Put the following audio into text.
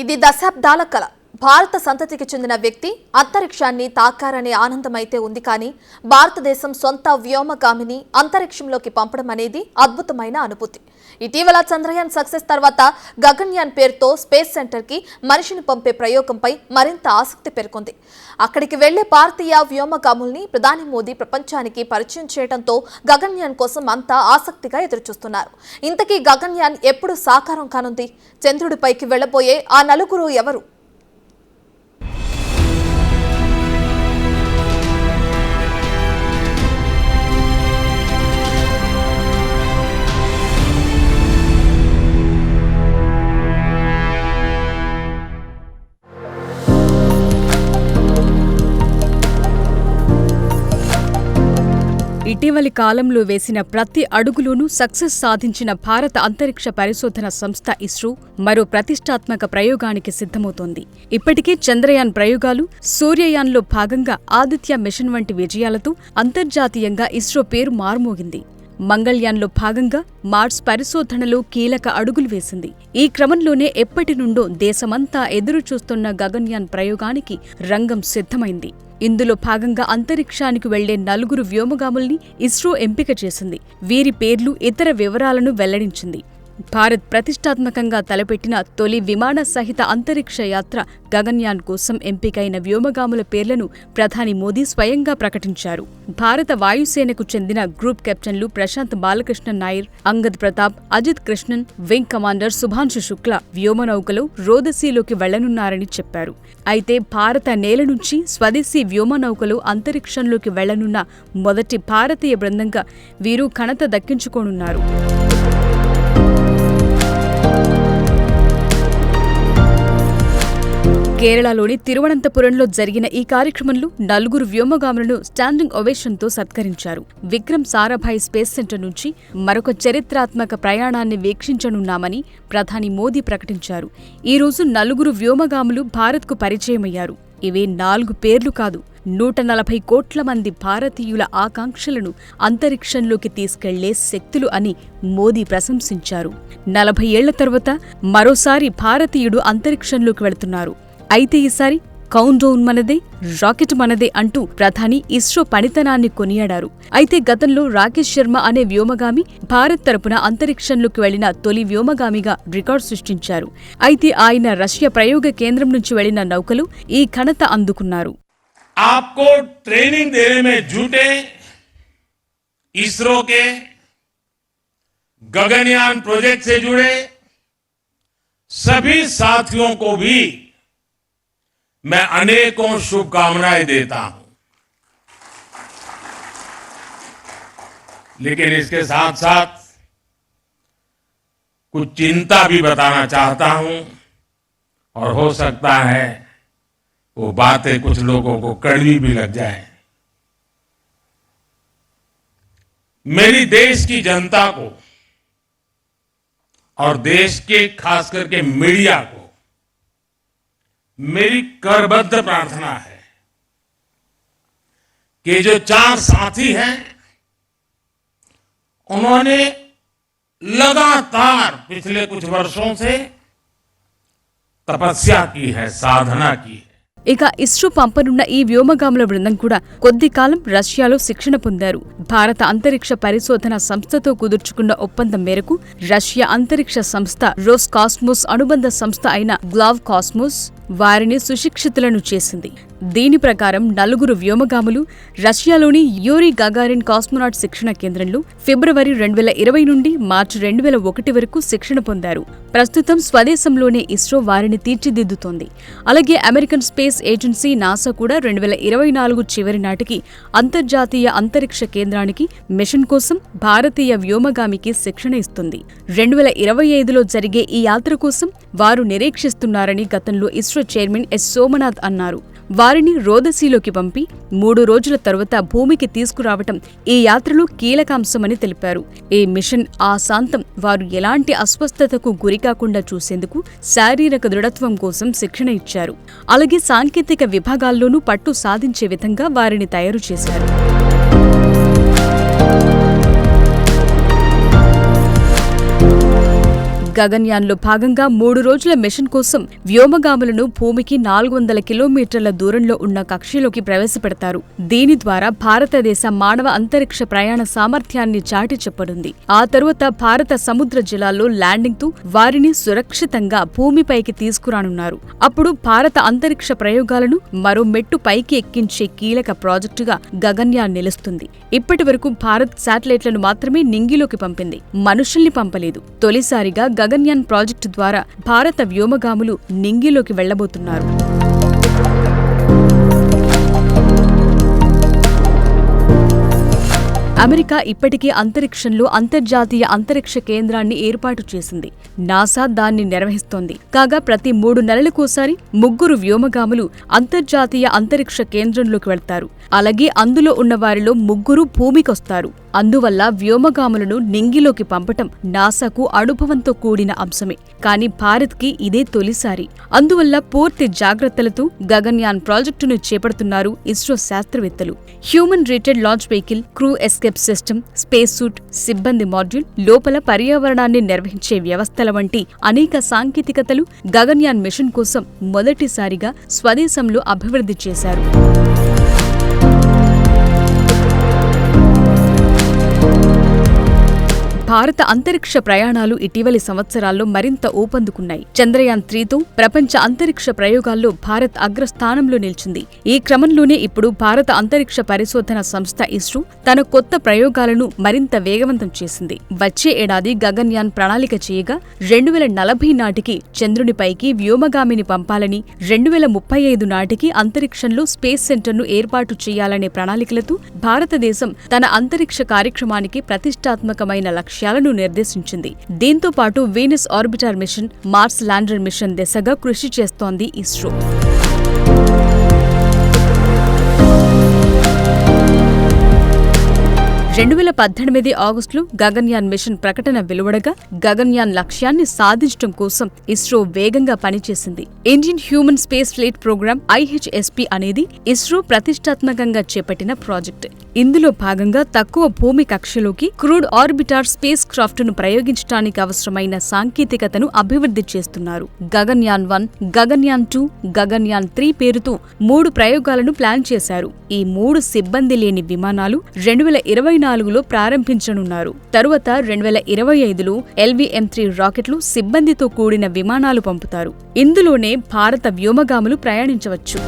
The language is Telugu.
ఇది దశాబ్దాల కల. భారత సంతతికి చెందిన వ్యక్తి అంతరిక్షాన్ని తాకారనే ఆనందమైతే ఉంది, కానీ భారతదేశం సొంత వ్యోమగామిని అంతరిక్షంలోకి పంపడం అనేది అద్భుతమైన అనుభూతి. ఇటీవల చంద్రయాన్ సక్సెస్ తర్వాత గగన్యాన్ పేరుతో స్పేస్ సెంటర్కి మనిషిని పంపే ప్రయోగంపై మరింత ఆసక్తి పెరుగుతుంది. అక్కడికి వెళ్లే భారతీయ వ్యోమగాముల్ని ప్రధాని మోదీ ప్రపంచానికి పరిచయం చేయడంతో గగన్యాన్ కోసం అంతా ఆసక్తిగా ఎదురుచూస్తున్నారు. ఇంతకీ గగన్యాన్ ఎప్పుడు సాకారం కానుంది? చంద్రుడిపైకి వెళ్లబోయే ఆ నలుగురు ఎవరు? ఇటీవలి కాలంలో వేసిన ప్రతి అడుగులోనూ సక్సెస్ సాధించిన భారత అంతరిక్ష పరిశోధన సంస్థ ఇస్రో మరో ప్రతిష్టాత్మక ప్రయోగానికి సిద్ధమవుతోంది. ఇప్పటికే చంద్రయాన్ ప్రయోగాలు, సూర్యయాన్లో భాగంగా ఆదిత్య మిషన్ వంటి విజయాలతో అంతర్జాతీయంగా ఇస్రో పేరు మారుమోగింది. మంగళ్యాన్లో భాగంగా మార్స్ పరిశోధనలో కీలక అడుగులు వేసింది. ఈ క్రమంలోనే ఎప్పటి నుండో దేశమంతా ఎదురుచూస్తున్న గగన్యాన్ ప్రయోగానికి రంగం సిద్ధమైంది. ఇందులో భాగంగా అంతరిక్షానికి వెళ్లే నలుగురు వ్యోమగాముల్ని ఇస్రో ఎంపిక చేసింది. వీరి పేర్లు, ఇతర వివరాలను వెల్లడించింది. భారత్ ప్రతిష్టాత్మకంగా తలపెట్టిన తొలి విమాన సహిత అంతరిక్ష యాత్ర గగన్యాన్ కోసం ఎంపికైన వ్యోమగాముల పేర్లను ప్రధాని మోదీ స్వయంగా ప్రకటించారు. భారత వాయుసేనకు చెందిన గ్రూప్ కెప్టెన్లు ప్రశాంత్ బాలకృష్ణన్ నాయర్, అంగద్ ప్రతాప్, అజిత్ కృష్ణన్, వింగ్ కమాండర్ సుభాంశు శుక్లా వ్యోమనౌకలో రోదసీలోకి వెళ్లనున్నారని చెప్పారు. అయితే భారత నేల నుంచి స్వదేశీ వ్యోమనౌకలో అంతరిక్షంలోకి వెళ్లనున్న మొదటి భారతీయ బృందంగా వీరు ఘనత దక్కించుకోనున్నారు. కేరళలోని తిరువనంతపురంలో జరిగిన ఈ కార్యక్రమంలో నలుగురు వ్యోమగాములను స్టాండింగ్ ఒవేషన్తో సత్కరించారు. విక్రమ్ సారాభాయ్ స్పేస్ సెంటర్ నుంచి మరొక చరిత్రాత్మక ప్రయాణాన్ని వీక్షించనున్నామని ప్రధాని మోదీ ప్రకటించారు. ఈ రోజు నలుగురు వ్యోమగాములు భారత్కు పరిచయమయ్యారు. ఇవే 4 పేర్లు కాదు, 140 కోట్ల మంది భారతీయుల ఆకాంక్షలను అంతరిక్షంలోకి తీసుకెళ్లే శక్తులు అని మోదీ ప్రశంసించారు. 40 ఏళ్ల తర్వాత మరోసారి భారతీయుడు అంతరిక్షంలోకి వెళుతున్నారు. అయితే ఈసారి కౌంట్ డౌన్ మనదే, రాకెట్ మనదే అంటూ ప్రధాని ఇస్రో పనితనాన్ని కొనియాడారు. అయితే గతంలో రాకేష్ శర్మ అనే వ్యోమగామి భారత్ తరపున అంతరిక్షంలోకి వెళ్లిన తొలి వ్యోమగామిగా రికార్డు సృష్టించారు. అయితే ఆయన రష్యా ప్రయోగ కేంద్రం నుంచి వెళ్లిన నౌకలు ఈ ఘనత అందుకున్నారు. आपको ट्रेनिंग देने में जुटे इसरो के गगनयान प्रोजेक्ट से जुड़े सभी साथियों को भी मैं अनेकों शुभकामनाएं देता हूं। लेकिन इसके साथ साथ कुछ चिंता भी बताना चाहता हूं, और हो सकता है वो बातें कुछ लोगों को कड़वी भी लग जाए। मेरी देश की जनता को और देश के खास करके मीडिया को मेरी करबद्ध प्रार्थना है कि जो 4 साथी हैं उन्होंने लगातार पिछले कुछ वर्षों से तपस्या की है, साधना की है. ఇక ఇస్రో పంపనున్న ఈ వ్యోమగాముల బృందం కూడా కొద్ది కాలం రష్యాలో శిక్షణ పొందారు. భారత అంతరిక్ష పరిశోధన సంస్థతో కుదుర్చుకున్న ఒప్పందం మేరకు రష్యా అంతరిక్ష సంస్థ రోస్కాస్మోస్ అనుబంధ సంస్థ అయిన గ్లావ్ కాస్మోస్ వారిని సుశిక్షితులను చేసింది. దీని ప్రకారం నలుగురు వ్యోమగాములు రష్యాలోని యూరీ గగారిన్ కాస్మోనాట్ శిక్షణ కేంద్రంలో ఫిబ్రవరి 2020 నుండి మార్చి 2001 వరకు శిక్షణ పొందారు. ప్రస్తుతం స్వదేశంలోనే ఇస్రో వారిని తీర్చిదిద్దుతోంది. అలాగే అమెరికన్ స్పేస్ ఏజెన్సీ నాసా కూడా 2024 చివరి నాటికి అంతర్జాతీయ అంతరిక్ష కేంద్రానికి మిషన్ కోసం భారతీయ వ్యోమగామికి శిక్షణ ఇస్తుంది. 2025లో జరిగే ఈ యాత్ర కోసం వారు నిరీక్షిస్తున్నారని గతంలో ఇస్రో చైర్మన్ ఎస్ సోమనాథ్ అన్నారు. వారిని రోదసీలోకి పంపి 3 రోజుల తరువాత భూమికి తీసుకురావటం ఈ యాత్రలో కీలకాంశమని తెలిపారు. ఈ మిషన్ ఆశాంతం వారు ఎలాంటి అస్వస్థతకు గురికాకుండా చూసేందుకు శారీరక దృఢత్వం కోసం శిక్షణ ఇచ్చారు. అలాగే సాంకేతిక విభాగాల్లోనూ పట్టు సాధించే విధంగా వారిని తయారు చేశారు. గగన్యాన్లో భాగంగా 3 రోజుల మిషన్ కోసం వ్యోమగాములను భూమికి 400 కిలోమీటర్ల దూరంలో ఉన్న కక్షలోకి ప్రవేశపెడతారు. దీని ద్వారా భారతదేశ మానవ అంతరిక్ష ప్రయాణ సామర్థ్యాన్ని చాటి చెప్పనుంది. ఆ తరువాత భారత సముద్ర జలాల్లో ల్యాండింగ్ తో వారిని సురక్షితంగా భూమిపైకి తీసుకురానున్నారు. అప్పుడు భారత అంతరిక్ష ప్రయోగాలను మరో మెట్టు పైకి ఎక్కించే కీలక ప్రాజెక్టుగా గగన్యాన్ నిలుస్తుంది. ఇప్పటి వరకు భారత్ శాటిలైట్లను మాత్రమే నింగిలోకి పంపింది, మనుషుల్ని పంపలేదు. తొలిసారిగా గగన్యాన్ ప్రాజెక్టు ద్వారా భారత వ్యోమగాములు నింగిలోకి వెళ్లబోతున్నారు. అమెరికా ఇప్పటికే అంతరిక్షంలో అంతర్జాతీయ అంతరిక్ష కేంద్రాన్ని ఏర్పాటు చేసింది. నాసా దాన్ని నిర్వహిస్తోంది. కాగా ప్రతి 3 నెలలకోసారి 3 వ్యోమగాములు అంతర్జాతీయ అంతరిక్ష కేంద్రంలోకి వెళ్తారు. అలాగే అందులో ఉన్న వారిలో 3 భూమికొస్తారు. అందువల్ల వ్యోమగాములను నింగిలోకి పంపటం నాసాకు అనుభవంతో కూడిన అంశమే. కానీ భారత్కి ఇదే తొలిసారి. అందువల్ల పూర్తి జాగ్రత్తలతో గగన్యాన్ ప్రాజెక్టును చేపడుతున్నారు ఇస్రో శాస్త్రవేత్తలు. Human rated launch vehicle, crew escape system, space suit, సిబ్బంది మాడ్యూల్, లోపల పర్యావరణాన్ని నిర్వహించే వ్యవస్థల వంటి అనేక సాంకేతికతలు గగన్యాన్ మిషన్ కోసం మొదటిసారిగా స్వదేశంలో అభివృద్ధి చేశారు. భారత అంతరిక్ష ప్రయాణాలు ఇటీవలి సంవత్సరాల్లో మరింత ఊపందుకున్నాయి. చంద్రయాన్ 3తో ప్రపంచ అంతరిక్ష ప్రయోగాల్లో భారత్ అగ్రస్థానంలో నిలిచింది. ఈ క్రమంలోనే ఇప్పుడు భారత అంతరిక్ష పరిశోధన సంస్థ ఇస్రో తన కొత్త ప్రయోగాలను మరింత వేగవంతం చేసింది. వచ్చే ఏడాది గగన్యాన్ ప్రణాళిక చేయగా 2040 నాటికి చంద్రునిపైకి వ్యోమగామిని పంపాలని, 2035 నాటికి అంతరిక్షంలో స్పేస్ సెంటర్ను ఏర్పాటు చేయాలనే ప్రణాళికలతో భారతదేశం తన అంతరిక్ష కార్యక్రమానికి ప్రతిష్టాత్మకమైన లక్ష్యాలను నిర్దేశించింది. దీంతో పాటు Venus orbiter mission, Mars lander mission దిశగా కృషి చేస్తోంది ఇస్రో. 2018 ఆగస్టులో గగన్యాన్ మిషన్ ప్రకటన వెలువడగా గగన్యాన్ లక్ష్యాన్ని సాధించడం కోసం ఇస్రో వేగంగా పనిచేసింది. Indian human space flight programme IHSP అనేది ఇస్రో ప్రతిష్టాత్మకంగా చేపట్టిన ప్రాజెక్ట్. ఇందులో భాగంగా తక్కువ భూమి కక్షలోకి క్రూడ్ ఆర్బిటార్ స్పేస్ క్రాఫ్ట్ ను ప్రయోగించడానికి అవసరమైన సాంకేతికతను అభివృద్ధి చేస్తున్నారు. గగన్యాన్ 1, గగన్యాన్ 2, గగన్యాన్ 3 పేరుతో 3 ప్రయోగాలను ప్లాన్ చేశారు. ఈ 3 సిబ్బంది లేని విమానాలు 2024లో ప్రారంభించనున్నారు. తరువాత 2025లో LVM-3 రాకెట్లు సిబ్బందితో కూడిన విమానాలు పంపుతారు. ఇందులోనే భారత వ్యోమగాములు ప్రయాణించవచ్చు.